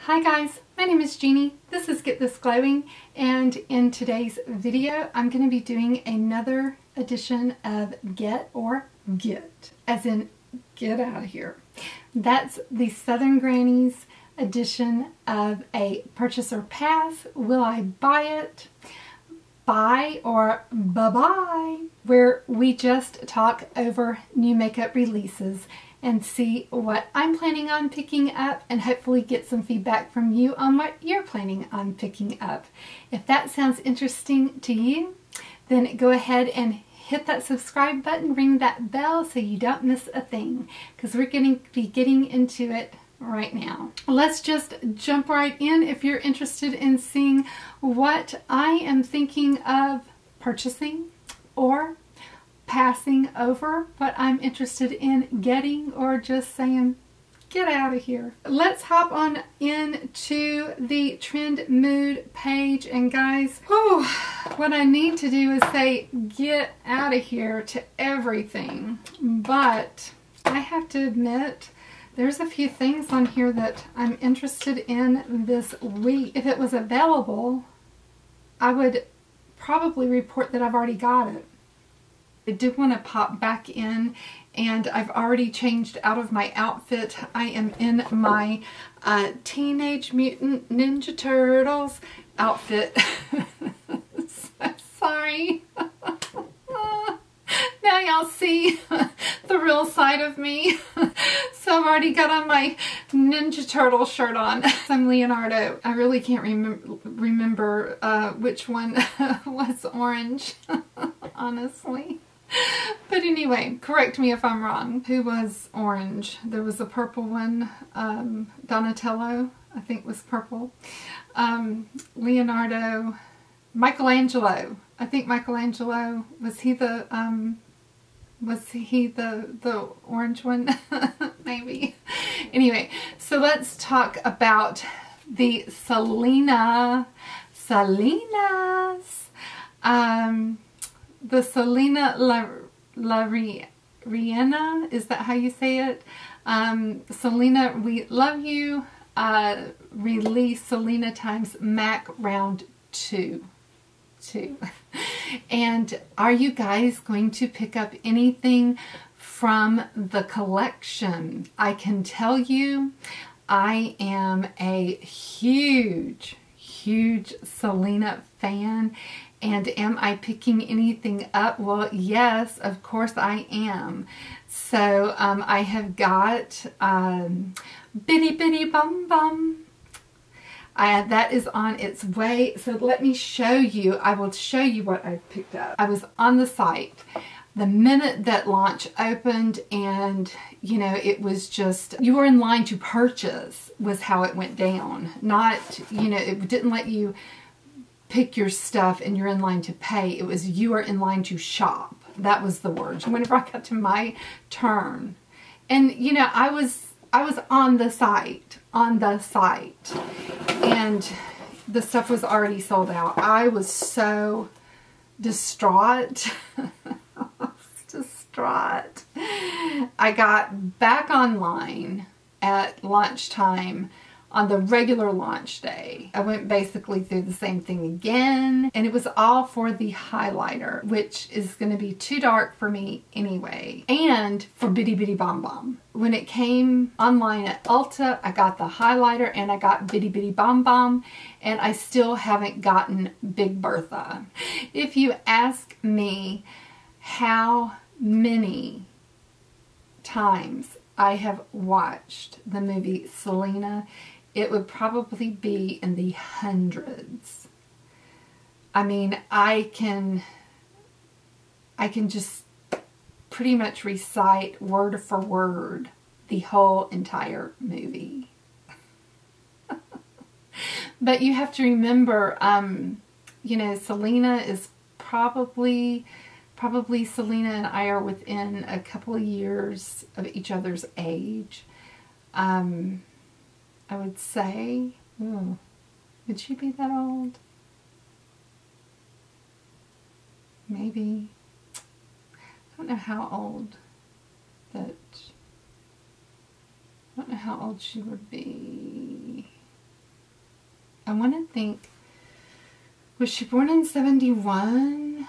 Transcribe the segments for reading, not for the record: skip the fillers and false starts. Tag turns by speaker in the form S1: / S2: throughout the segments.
S1: Hi guys, my name is Jeannie. This is Get This Glowing, and in today's video I'm going to be doing another edition of Get or Get, as in get out of here. That's the Southern Grannies edition of a purchase or pass. Will I buy it? Buy or bye-bye, where we just talk over new makeup releases and see what I'm planning on picking up and hopefully get some feedback from you on what you're planning on picking up. If that sounds interesting to you, then go ahead and hit that subscribe button, ring that bell so you don't miss a thing, because we're going to be getting into it right now. Let's just jump right in. If you're interested in seeing what I am thinking of purchasing or passing over, what I'm interested in getting, or just saying get out of here, let's hop on into the trend mood page. And guys, what I need to do is say get out of here to everything, but I have to admit there's a few things on here that I'm interested in this week. If it was available, I would probably report that I've already got it. I do want to pop back in, and I've already changed out of my outfit. I am in my Teenage Mutant Ninja Turtles outfit. So sorry. Now y'all see the real side of me. So I've already got on my Ninja Turtle shirt on. I'm Leonardo. I really can't remember which one was orange, honestly. But anyway, correct me if I'm wrong. Who was orange? There was a purple one. Donatello, I think, was purple. Leonardo, Michelangelo. I think Michelangelo, was he the orange one? Maybe. Anyway, so let's talk about the Selenas. The Selena La Rihanna, is that how you say it? Selena, We Love You, release Selena times Mac round 2. And are you guys going to pick up anything from the collection? I can tell you I am a huge Selena fan. And am I picking anything up? Well, yes, of course I am. So I have got Bitty Bitty Bum Bum. That is on its way. So let me show you. I will show you what I've picked up. I was on the site the minute that launch opened, and you know, it was just, you were in line to purchase was how it went down. Not, you know, it didn't let you pick your stuff and you're in line to pay. It was you are in line to shop. That was the word. Whenever I got to my turn, and you know, I was on the site, and the stuff was already sold out. I was so distraught. I got back online at lunchtime on the regular launch day. I went basically through the same thing again, and it was all for the highlighter, which is going to be too dark for me anyway, and for Bitty Bitty Bom Bom. When it came online at ULTA, I got the highlighter and I got Bitty Bitty Bom Bom, and I still haven't gotten Big Bertha. If you ask me how many times I have watched the movie Selena, it would probably be in the hundreds. I mean, I can just pretty much recite word for word the whole entire movie. But you have to remember, you know, Selena is probably Selena and I are within a couple of years of each other's age. I would say, would she be that old? Maybe. I don't know how old she would be. I want to think, was she born in 71?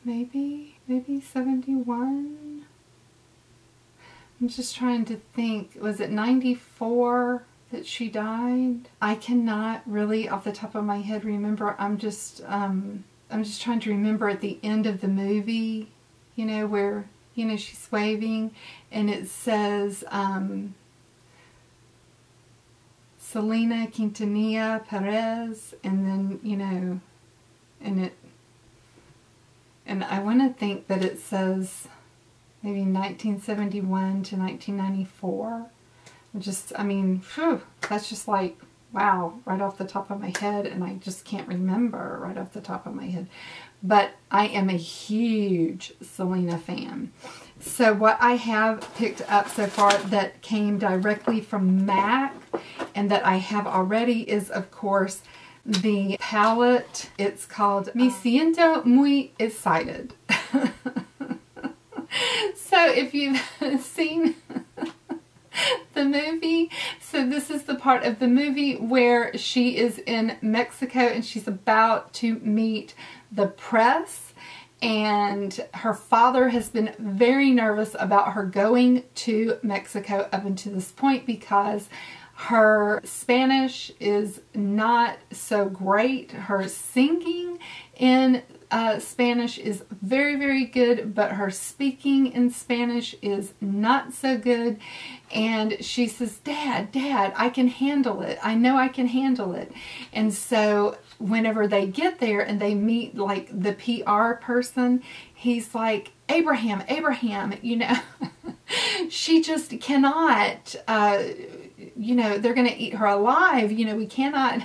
S1: Maybe 71? I'm just trying to think. Was it 94 that she died? I cannot really off the top of my head remember. I'm just trying to remember at the end of the movie, you know, where, you know, she's waving and it says Selena Quintanilla Perez, and then, you know, and I want to think that it says maybe 1971 to 1994. Just, I mean, whew, that's just like, wow, right off the top of my head, and I just can't remember right off the top of my head. But I am a huge Selena fan. So what I have picked up so far that came directly from MAC and that I have already is, of course, the palette. It's called Me Siento Muy Excited. So if you've seen the movie, so this is the part of the movie where she is in Mexico and she's about to meet the press, and her father has been very nervous about her going to Mexico up until this point because her Spanish is not so great. Her singing in Spanish is very, very good, but her speaking in Spanish is not so good. And she says, Dad, I can handle it. I know I can handle it. And so whenever they get there and they meet like the PR person, he's like, Abraham, you know, she just cannot, you know, they're going to eat her alive. You know, we cannot...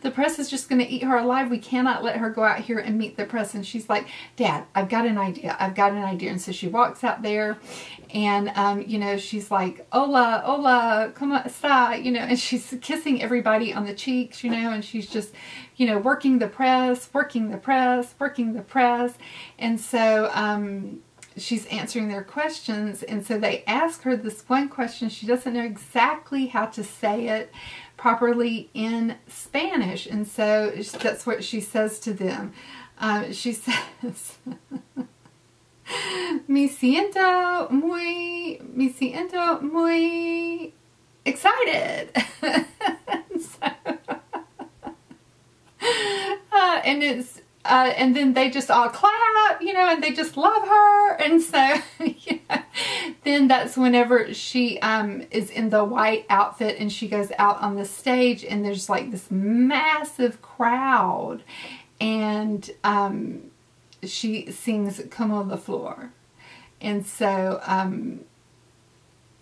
S1: The press is just going to eat her alive. We cannot let her go out here and meet the press. And she's like, Dad, I've got an idea. And so she walks out there and, you know, she's like, hola, como esta, you know, and she's kissing everybody on the cheeks, you know, and she's just, you know, working the press. And so, she's answering their questions. And so they ask her this one question. She doesn't know exactly how to say it properly in Spanish, and so that's what she says to them. She says, me siento muy excited. And it's and then they just all clap, you know, and they just love her. And so, you know, then that's whenever she is in the white outfit and she goes out on the stage and there's like this massive crowd and she sings Como the Floor. And so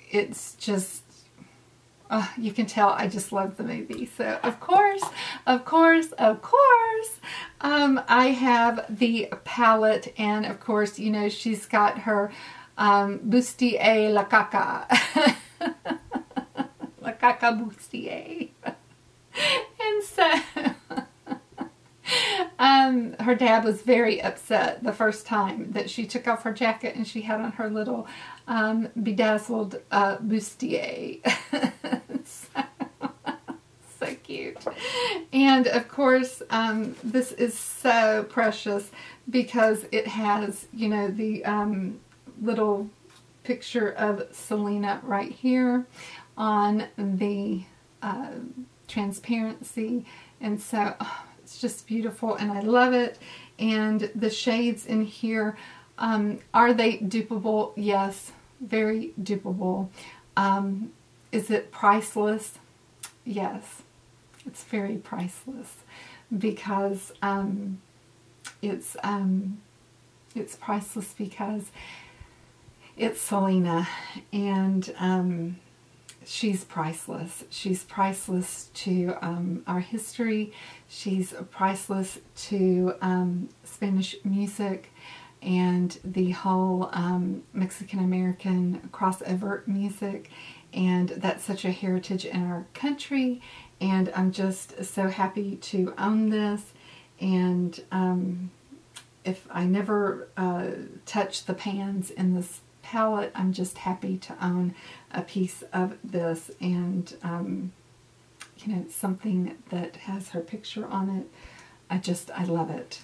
S1: it's just, you can tell I just love the movie. So of course, I have the palette, and of course, you know, she's got her bustier la caca. La caca bustier. And so her dad was very upset the first time that she took off her jacket and she had on her little bedazzled bustier. So cute. And of course, this is so precious because it has, you know, the little picture of Selena right here on the transparency. And so it's just beautiful and I love it. And the shades in here, are they dupeable? Yes, very dupeable. Is it priceless? Yes, it's very priceless because it's priceless because it's Selena, and she's priceless. She's priceless to our history. She's priceless to Spanish music and the whole Mexican-American crossover music. And that's such a heritage in our country. And I'm just so happy to own this. And if I never touch the pans in this palette, I'm just happy to own a piece of this. And you know, something that has her picture on it. I love it.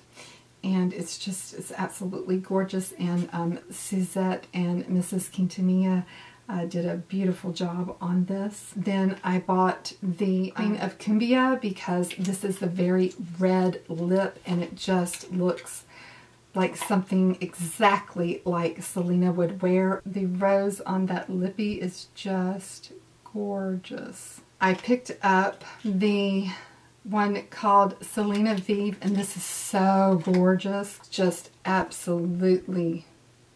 S1: And it's absolutely gorgeous. And Suzette and Mrs. Quintanilla did a beautiful job on this. Then I bought the Queen of Cumbia because this is the very red lip, and it just looks like something exactly like Selena would wear. The rose on that lippy is just gorgeous. I picked up the one called Selena Vive, and this is so gorgeous. Just absolutely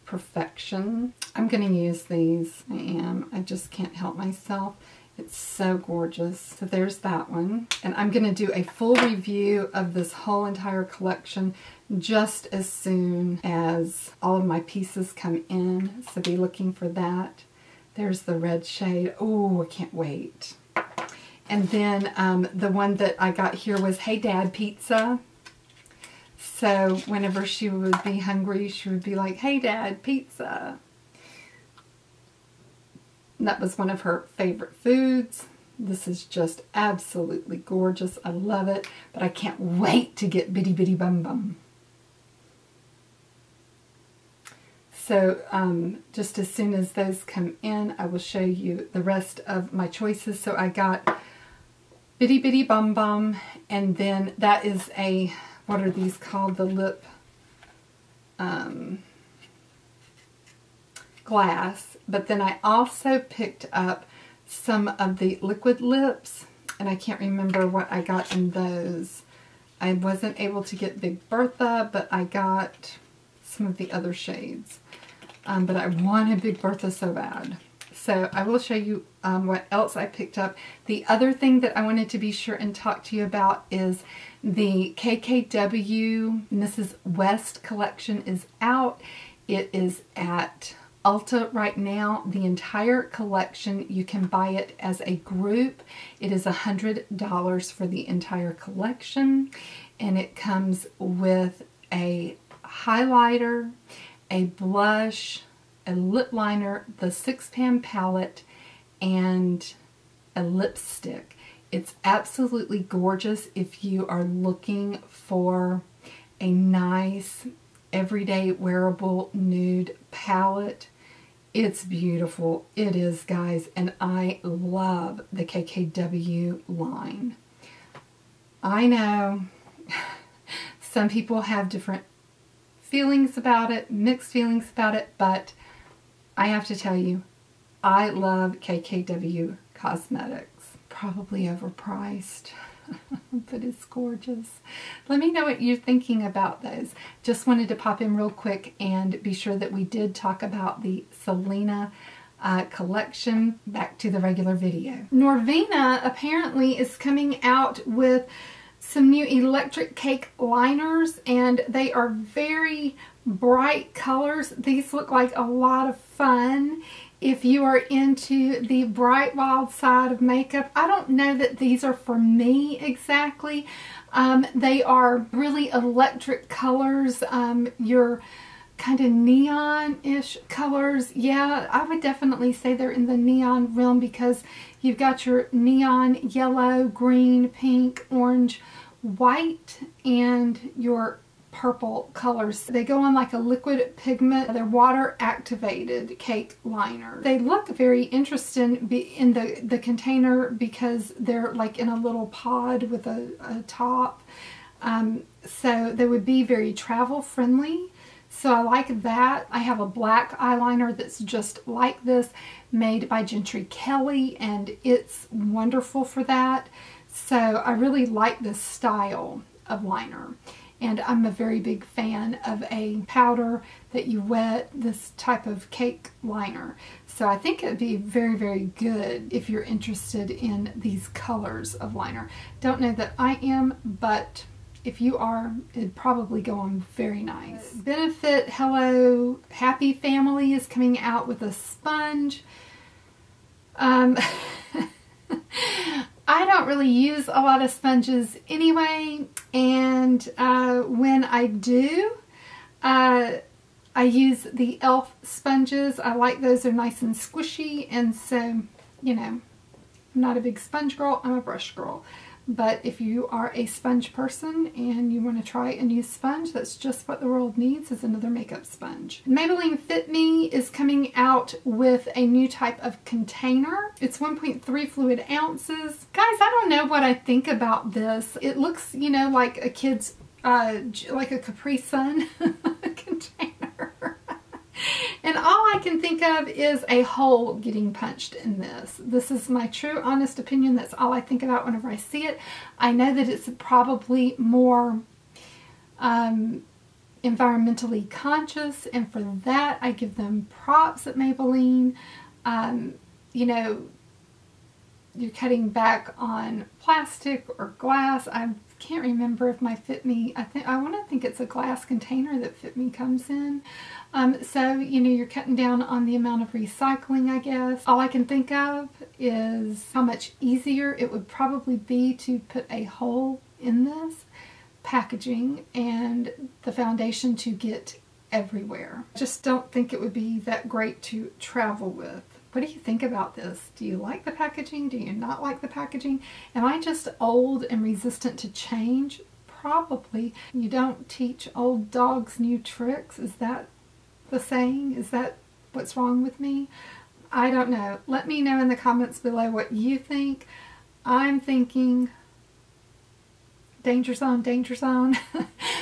S1: perfection. I'm going to use these. I am. I just can't help myself. It's so gorgeous. So there's that one. And I'm going to do a full review of this whole entire collection just as soon as all of my pieces come in. So be looking for that. There's the red shade. Oh, I can't wait. And then the one that I got here was Hey Dad Pizza. So whenever she would be hungry, she would be like, Hey Dad, pizza. And that was one of her favorite foods. This is just absolutely gorgeous. I love it. But I can't wait to get Bitty Bitty Bum Bum. So just as soon as those come in, I will show you the rest of my choices. So I got Bitty Bitty Bum Bum, and then that is a, what are these called? The lip glass. But then I also picked up some of the liquid lips, and I can't remember what I got in those. I wasn't able to get Big Bertha, but I got some of the other shades. But I wanted Big Bertha so bad. So I will show you what else I picked up. The other thing that I wanted to be sure and talk to you about is the KKW Mrs. West collection is out. It is at ULTA right now. The entire collection, you can buy it as a group. It is $100 for the entire collection, and it comes with a highlighter, a blush, a lip liner, the 6-pan palette, and a lipstick. It's absolutely gorgeous if you are looking for a nice everyday wearable nude palette. It's beautiful. It is, guys, and I love the KKW line. I know some people have different feelings about it, mixed feelings about it, but I have to tell you, I love KKW Cosmetics. Probably overpriced, but it's gorgeous. Let me know what you're thinking about those. Just wanted to pop in real quick and be sure that we did talk about the Selena collection. Back to the regular video. Norvina apparently is coming out with some new electric cake liners, and they are very bright colors. These look like a lot of fun if you are into the bright wild side of makeup. I don't know that these are for me exactly. They are really electric colors. Your kind of neon-ish colors. Yeah, I would definitely say they're in the neon realm because you've got your neon yellow, green, pink, orange, white, and your purple colors. They go on like a liquid pigment. They're water activated cake liner. They look very interesting in the container because they're like in a little pod with a top. So they would be very travel friendly. So I like that. I have a black eyeliner that's just like this, made by Gentry Kelly, and it's wonderful for that. So I really like this style of liner. And I'm a very big fan of a powder that you wet, this type of cake liner. So I think it would be very, very good if you're interested in these colors of liner. Don't know that I am, but if you are, it'd probably go on very nice. Benefit Hello Happy Family is coming out with a sponge. I don't really use a lot of sponges anyway, and when I do, I use the e.l.f. sponges. I like those. They're nice and squishy, and so, you know, I'm not a big sponge girl, I'm a brush girl. But if you are a sponge person and you want to try a new sponge, that's just what the world needs, is another makeup sponge. Maybelline Fit Me is coming out with a new type of container. It's 1.3 fluid ounces. Guys, I don't know what I think about this. It looks, you know, like a kid's, like a Capri Sun container. And all I can think of is a hole getting punched in this. This is my true, honest opinion. That's all I think about whenever I see it. I know that it's probably more environmentally conscious, and for that I give them props at Maybelline. You know, you're cutting back on plastic or glass. I can't remember if my Fit Me, I want to think it's a glass container that Fit Me comes in. So, you know, you're cutting down on the amount of recycling, I guess. All I can think of is how much easier it would probably be to put a hole in this packaging and the foundation to get everywhere. I just don't think it would be that great to travel with. What do you think about this? Do you like the packaging? Do you not like the packaging? Am I just old and resistant to change? Probably. You don't teach old dogs new tricks. Is that the saying? Is that what's wrong with me? I don't know. Let me know in the comments below what you think. I'm thinking danger zone, danger zone.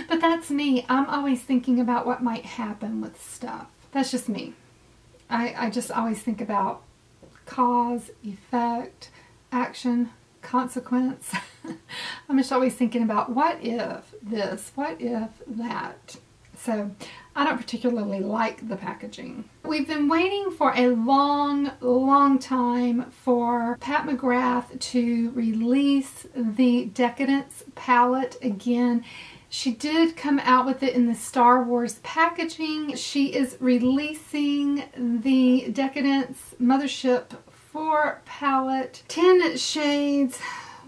S1: But that's me. I'm always thinking about what might happen with stuff. That's just me. I just always think about cause, effect, action, consequence. I'm just always thinking about what if this, what if that. So I don't particularly like the packaging. We've been waiting for a long time for Pat McGrath to release the Decadence palette again. She did come out with it in the Star Wars packaging. She is releasing the Decadence Mothership 4 palette. 10 shades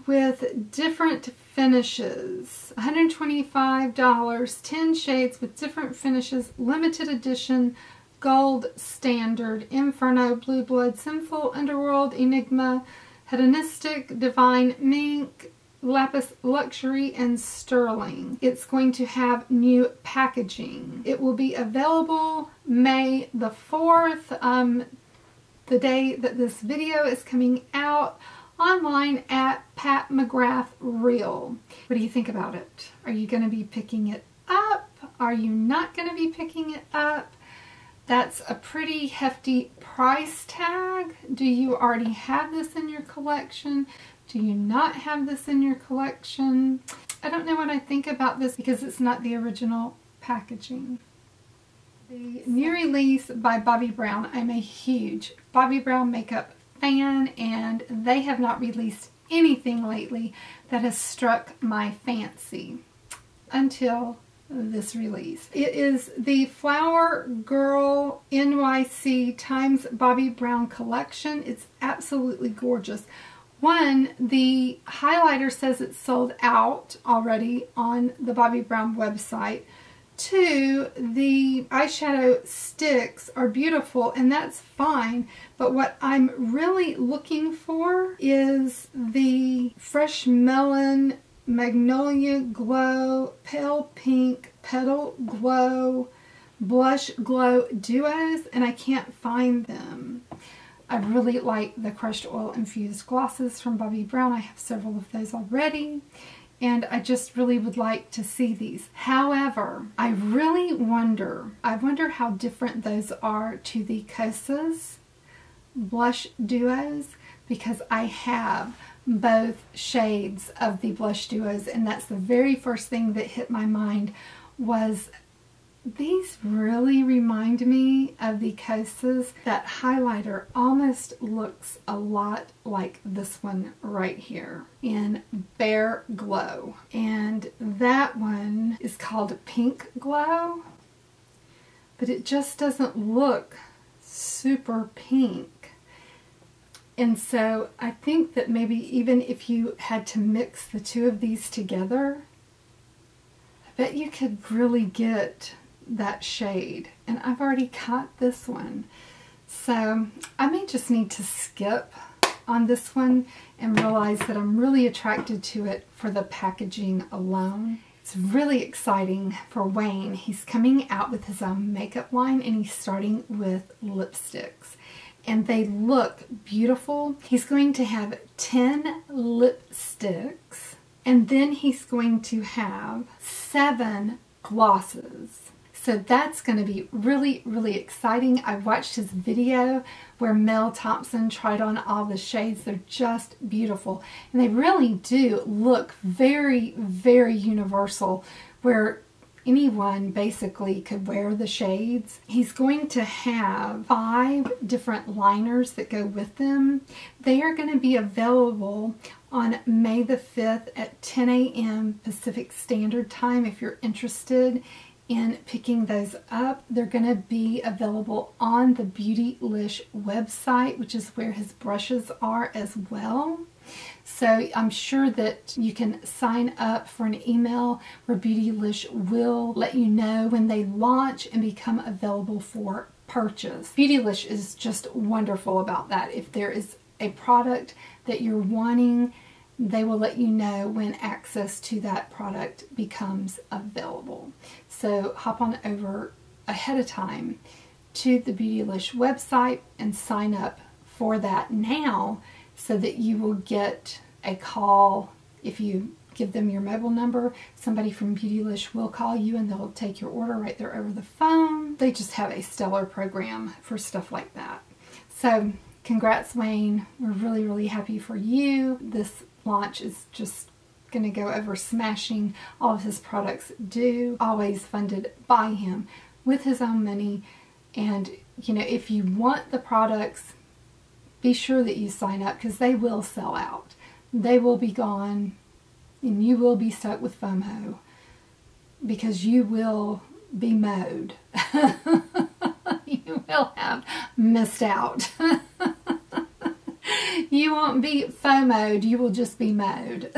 S1: with different finishes. $125, 10 shades with different finishes, limited edition, gold standard, Inferno, Blue Blood, Sinful, Underworld, Enigma, Hedonistic, Divine, Mink, Lapis Luxury, and Sterling. It's going to have new packaging. It will be available May the 4th, the day that this video is coming out, online at Pat McGrath Real. What do you think about it? Are you going to be picking it up? Are you not going to be picking it up? That's a pretty hefty price tag. Do you already have this in your collection? Do you not have this in your collection? I don't know what I think about this because it's not the original packaging. The new release by Bobbi Brown. I'm a huge Bobbi Brown makeup fan, and they have not released anything lately that has struck my fancy until this release. It is the Flower Girl NYC times Bobbi Brown collection. It's absolutely gorgeous. One, the highlighter says it's sold out already on the Bobbi Brown website. Two, the eyeshadow sticks are beautiful, and that's fine, but what I'm really looking for is the Fresh Melon Magnolia Glow, Pale Pink, Petal Glow, Blush Glow duos, and I can't find them. I really like the crushed oil infused glosses from Bobbi Brown. I have several of those already, and I just really would like to see these. However, I wonder how different those are to the Kosas blush duos, because I have both shades of the blush duos, and that's the very first thing that hit my mind was these really remind me of the Kosas. That highlighter almost looks a lot like this one right here in Bare Glow. And that one is called Pink Glow, but it just doesn't look super pink. And so I think that maybe even if you had to mix the two of these together, I bet you could really get that shade. And I've already got this one, so I may just need to skip on this one and realized that I'm really attracted to it for the packaging alone. It's really exciting for Wayne. He's coming out with his own makeup line, and he's starting with lipsticks. And they look beautiful. He's going to have 10 lipsticks, and then he's going to have 7 glosses. So that's going to be really, really exciting. I watched his video where Mel Thompson tried on all the shades. They're just beautiful. And they really do look very, very universal, where anyone basically could wear the shades. He's going to have 5 different liners that go with them. They are going to be available on May the 5th at 10 a.m. Pacific Standard Time if you're interested in picking those up. They're going to be available on the Beautylish website, which is where his brushes are as well. So I'm sure that you can sign up for an email where Beautylish will let you know when they launch and become available for purchase. Beautylish is just wonderful about that. If there is a product that you're wanting, they will let you know when access to that product becomes available. So hop on over ahead of time to the Beautylish website and sign up for that now, so that you will get a call. If you give them your mobile number, somebody from Beautylish will call you and they'll take your order right there over the phone. They just have a stellar program for stuff like that. So congrats, Wayne. We're really, really happy for you. This launch is just going to go over smashing. All of his products do. Always funded by him with his own money. And, you know, if you want the products, be sure that you sign up, because they will sell out. They will be gone, and you will be stuck with FOMO, because you will be mowed. You will have missed out. You won't be FOMO'd, you will just be mowed.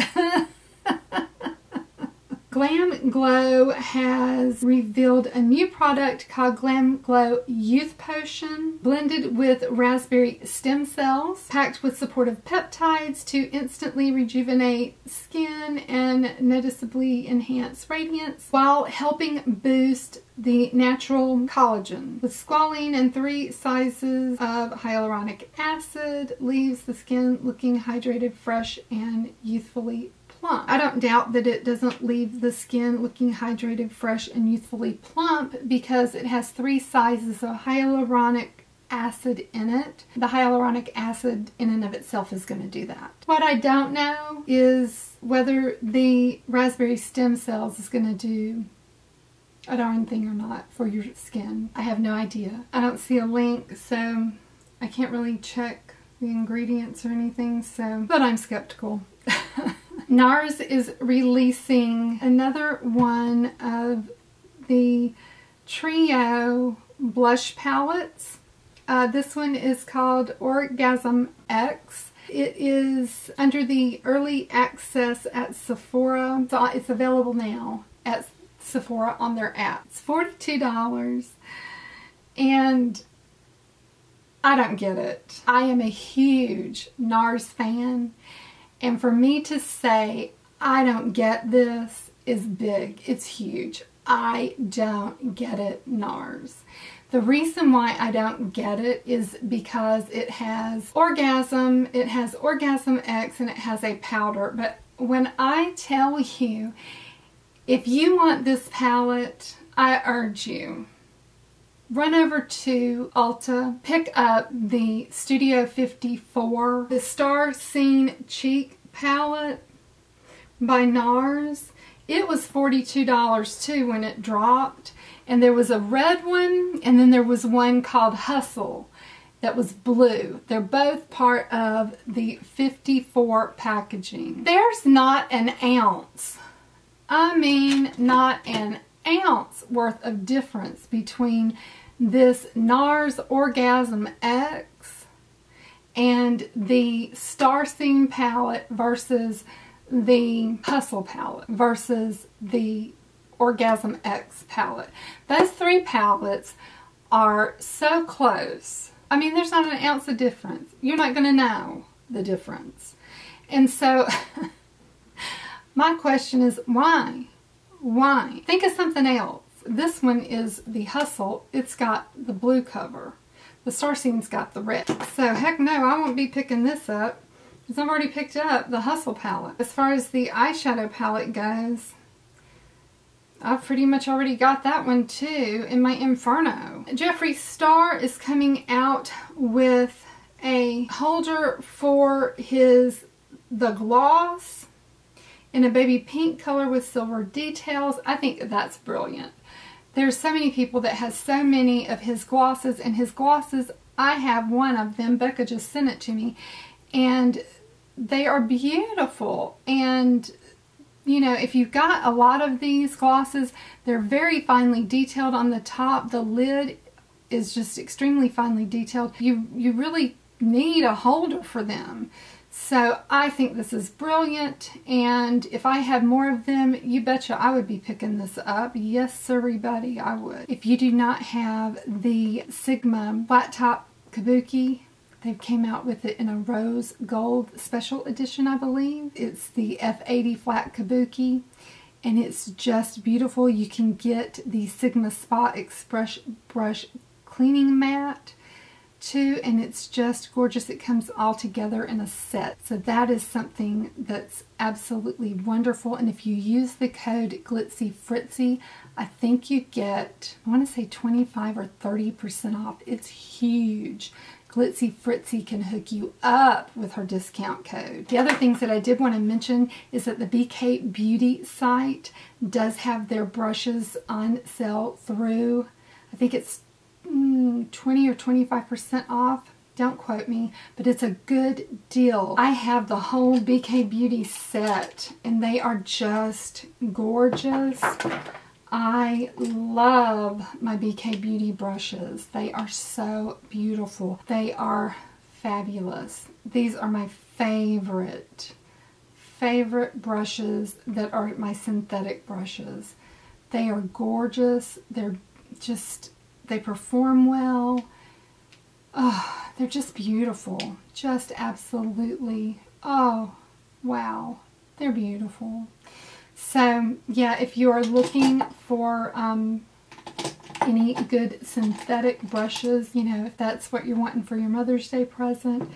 S1: Glam Glow has revealed a new product called Glam Glow Youth Potion, blended with raspberry stem cells, packed with supportive peptides to instantly rejuvenate skin and noticeably enhance radiance, while helping boost the natural collagen. With squalene and 3 sizes of hyaluronic acid, leaves the skin looking hydrated, fresh, and youthfully plump. I don't doubt that it doesn't leave the skin looking hydrated, fresh, and youthfully plump, because it has 3 sizes of hyaluronic acid in it. The hyaluronic acid in and of itself is going to do that. What I don't know is whether the raspberry stem cells is going to do a darn thing or not for your skin. I have no idea. I don't see a link, so I can't really check the ingredients or anything, but I'm skeptical. Nars is releasing another one of the trio blush palettes. This one is called OrgasmX. It is under the early access at Sephora. So it's available now at Sephora on their app. It's $42, and I don't get it. I am a huge Nars fan, and for me to say I don't get this is big. It's huge. I don't get it, Nars. The reason why I don't get it is because it has Orgasm, it has OrgasmX, and it has a powder. But when I tell you, if you want this palette, I urge you, run over to ULTA, pick up the Studio 54, the Star Scene Cheek palette by Nars. It was $42 too when it dropped, and there was a red one, and then there was one called Hustle that was blue. They're both part of the 54 packaging. There's not an ounce, I mean not an ounce worth of difference between this Nars OrgasmX and the Star Scene palette versus the Hustle palette versus the OrgasmX palette. Those 3 palettes are so close. I mean, there's not an ounce of difference. You're not going to know the difference. And so my question is, why? Why? Think of something else. This one is the Hustle. It's got the blue cover. The Starscene's got the red. So heck no, I won't be picking this up because I've already picked up the Hustle palette. As far as the eyeshadow palette goes, I've pretty much already got that one too in my Inferno. Jeffree Star is coming out with a holder for the gloss in a baby pink color with silver details. I think that's brilliant. There's so many people that has so many of his glosses, and his glosses, I have one of them. Becca just sent it to me, and they are beautiful. And you know, if you've got a lot of these glosses, they're very finely detailed on the top. The lid is just extremely finely detailed. You really need a holder for them. So I think this is brilliant, and if I had more of them, you betcha I would be picking this up. Yes, sirree buddy, I would. If you do not have the Sigma flat top Kabuki, they came out with it in a rose gold special edition, I believe. It's the F80 flat Kabuki, and it's just beautiful. You can get the Sigma Spot Express brush cleaning mat too, and it's just gorgeous. It comes all together in a set. So that is something that's absolutely wonderful. And if you use the code Glitzy Fritzy, I think you get, I want to say 25 or 30% off. It's huge. Glitzy Fritzy can hook you up with her discount code. The other things that I did want to mention is that the BK Beauty site does have their brushes on sale through, I think it's 20 or 25% off. Don't quote me, but it's a good deal. I have the whole BK Beauty set, and they are just gorgeous. I love my BK Beauty brushes. They are so beautiful. They are fabulous. These are my favorite brushes that are my synthetic brushes. They are gorgeous. They perform well. Oh, they're just beautiful. Just absolutely, oh, wow. They're beautiful. So, yeah, if you are looking for any good synthetic brushes, you know, if that's what you're wanting for your Mother's Day present,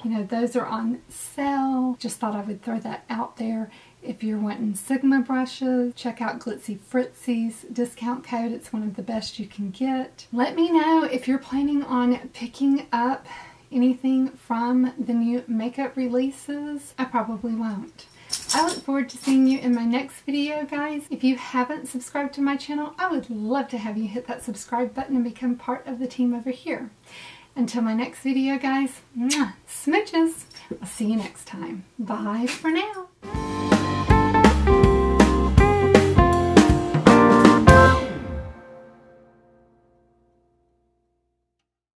S1: you know, those are on sale. Just thought I would throw that out there. If you're wanting Sigma brushes, check out Glitzy Fritzy's discount code. It's one of the best you can get. Let me know if you're planning on picking up anything from the new makeup releases. I probably won't. I look forward to seeing you in my next video, guys. If you haven't subscribed to my channel, I would love to have you hit that subscribe button and become part of the team over here. Until my next video, guys, smooches. I'll see you next time. Bye for now.